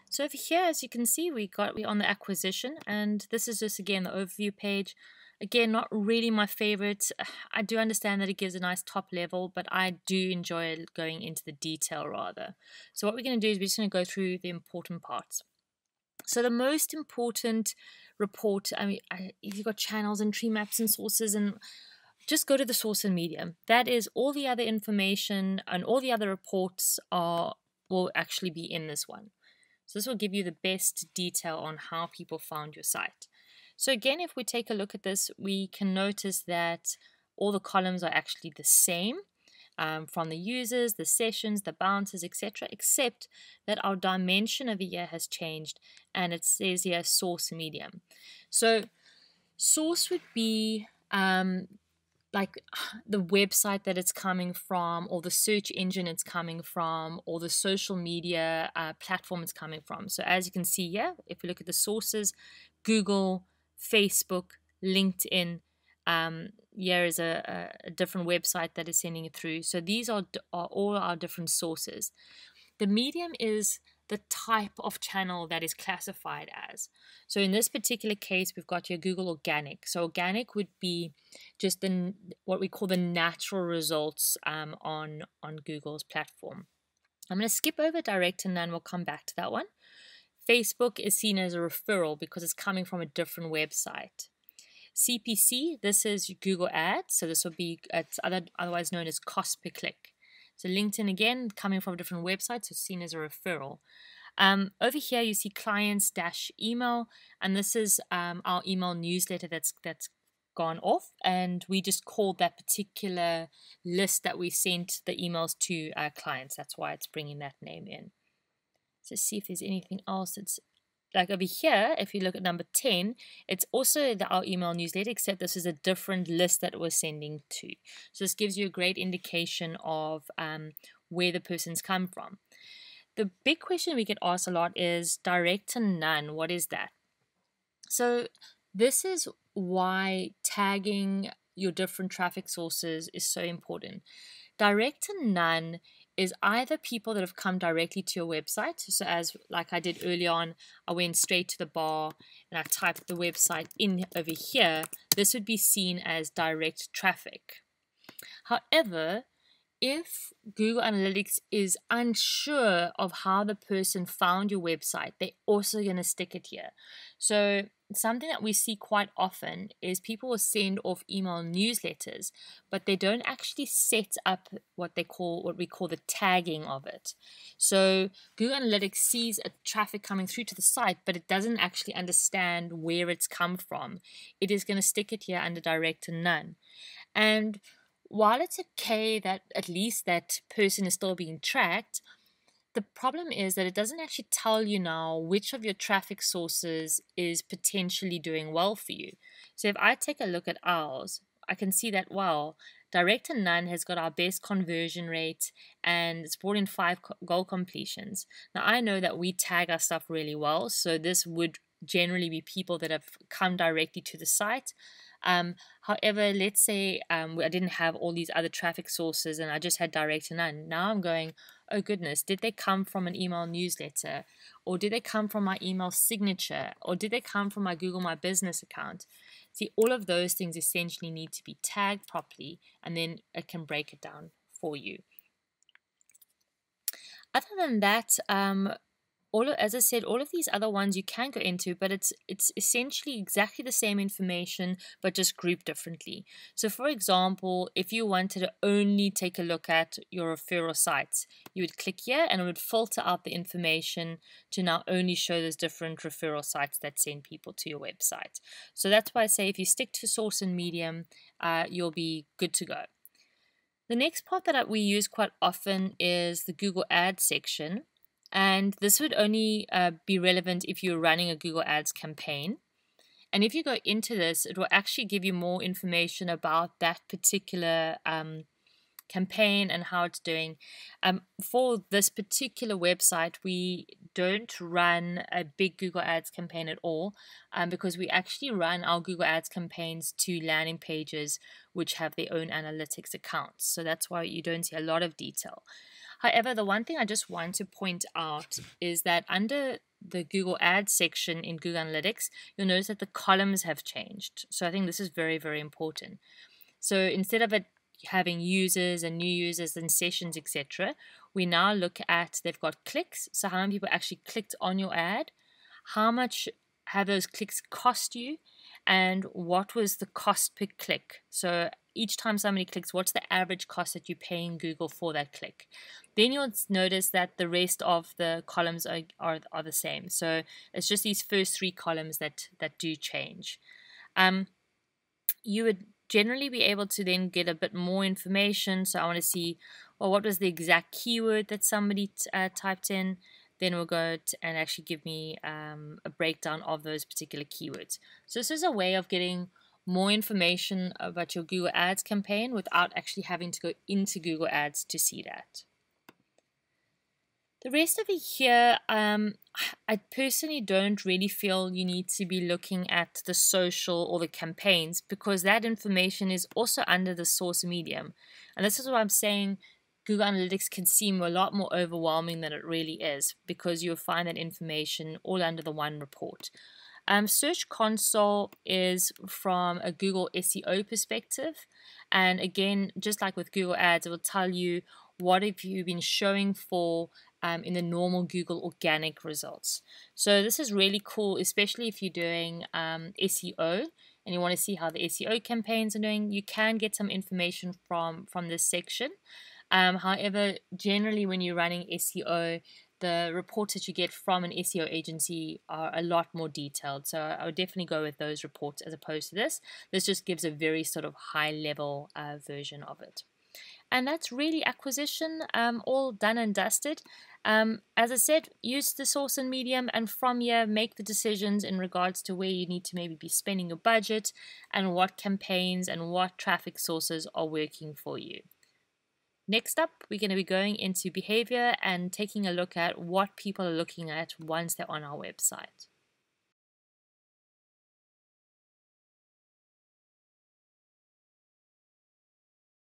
So over here, as you can see, we're on the acquisition, and this is just again the overview page. Again, not really my favorite. I do understand that it gives a nice top level, but I do enjoy going into the detail rather. So what we're going to do is we're just going to go through the important parts. So the most important report, you've got channels and tree maps and sources, and just go to the source and medium. That is all the other information and all the other reports will actually be in this one. So this will give you the best detail on how people found your site. So again, if we take a look at this, we can notice that all the columns are actually the same from the users, the sessions, the bounces, etc., except that our dimension over here has changed and it says here source medium. So source would be like the website that it's coming from, or the search engine it's coming from, or the social media platform it's coming from. So as you can see here, if we look at the sources, Google, Facebook, LinkedIn, here is a different website that is sending it through. So these are all our different sources. The medium is the type of channel that is classified as. So in this particular case, we've got your Google Organic. So organic would be just what we call the natural results on Google's platform. I'm going to skip over direct and none. We'll come back to that one. Facebook is seen as a referral because it's coming from a different website. CPC, this is Google Ads. So this will be otherwise known as cost per click. So LinkedIn, again, coming from a different website, so seen as a referral. Over here, you see clients-email, and this is our email newsletter that's gone off, and we just called that particular list that we sent the emails to our clients. That's why it's bringing that name in. So see if there's anything else that's like over here. If you look at number 10, it's also our email newsletter, except this is a different list that we're sending to. So this gives you a great indication of where the person's come from. The big question we get asked a lot is direct and none. What is that? So this is why tagging your different traffic sources is so important. Direct and none is either people that have come directly to your website. So as like I did early on, I went straight to the bar and I typed the website in over here. This would be seen as direct traffic. However, if Google Analytics is unsure of how the person found your website, they're also going to stick it here. So something that we see quite often is people will send off email newsletters, but they don't actually set up what we call the tagging of it. So Google Analytics sees a traffic coming through to the site, but it doesn't actually understand where it's come from. It is going to stick it here under direct and none. And while it's okay that at least that person is still being tracked, the problem is that it doesn't actually tell you now which of your traffic sources is potentially doing well for you. So if I take a look at ours, I can see that, wow, direct and none has got our best conversion rate and it's brought in 5 goal completions. Now I know that we tag our stuff really well, so this would generally be people that have come directly to the site. However, let's say I didn't have all these other traffic sources and I just had direct and none. Now I'm going, oh goodness, did they come from an email newsletter? Or did they come from my email signature? Or did they come from my Google My Business account? See, all of those things essentially need to be tagged properly, and then it can break it down for you. Other than that, as I said, all of these other ones you can go into, but it's essentially exactly the same information, but just grouped differently. So for example, if you wanted to only take a look at your referral sites, you would click here and it would filter out the information to now only show those different referral sites that send people to your website. So that's why I say if you stick to source and medium, you'll be good to go. The next part that we use quite often is the Google Ads section. And this would only be relevant if you're running a Google Ads campaign. And if you go into this, it will actually give you more information about that particular campaign and how it's doing. For this particular website, we don't run a big Google Ads campaign at all because we actually run our Google Ads campaigns to landing pages which have their own analytics accounts. So that's why you don't see a lot of detail. However, the one thing I just want to point out is that under the Google Ads section in Google Analytics, you'll notice that the columns have changed. So I think this is very, very important. So instead of it having users and new users and sessions, etc., we now look at, they've got clicks. So how many people actually clicked on your ad? How much have those clicks cost you? And what was the cost per click? So each time somebody clicks, what's the average cost that you're paying Google for that click? Then you'll notice that the rest of the columns are the same. So it's just these first three columns that do change. You would generally be able to then get a bit more information. So I want to see, well, what was the exact keyword that somebody typed in? Then we'll go and actually give me a breakdown of those particular keywords. So this is a way of getting more information about your Google Ads campaign without actually having to go into Google Ads to see that. The rest of it here, I personally don't really feel you need to be looking at the social or the campaigns, because that information is also under the source medium. And this is what I'm saying, Google Analytics can seem a lot more overwhelming than it really is, because you'll find that information all under the one report. Search Console is from a Google SEO perspective. And again, just like with Google Ads, it will tell you what have you been showing for in the normal Google organic results. So this is really cool, especially if you're doing SEO and you want to see how the SEO campaigns are doing. You can get some information from this section. However, generally when you're running SEO, the reports that you get from an SEO agency are a lot more detailed. So I would definitely go with those reports as opposed to this. This just gives a very sort of high level version of it. And that's really acquisition, all done and dusted. As I said, use the source and medium, and from here make the decisions in regards to where you need to maybe be spending your budget and what campaigns and what traffic sources are working for you. Next up, we're going to be going into behavior and taking a look at what people are looking at once they're on our website.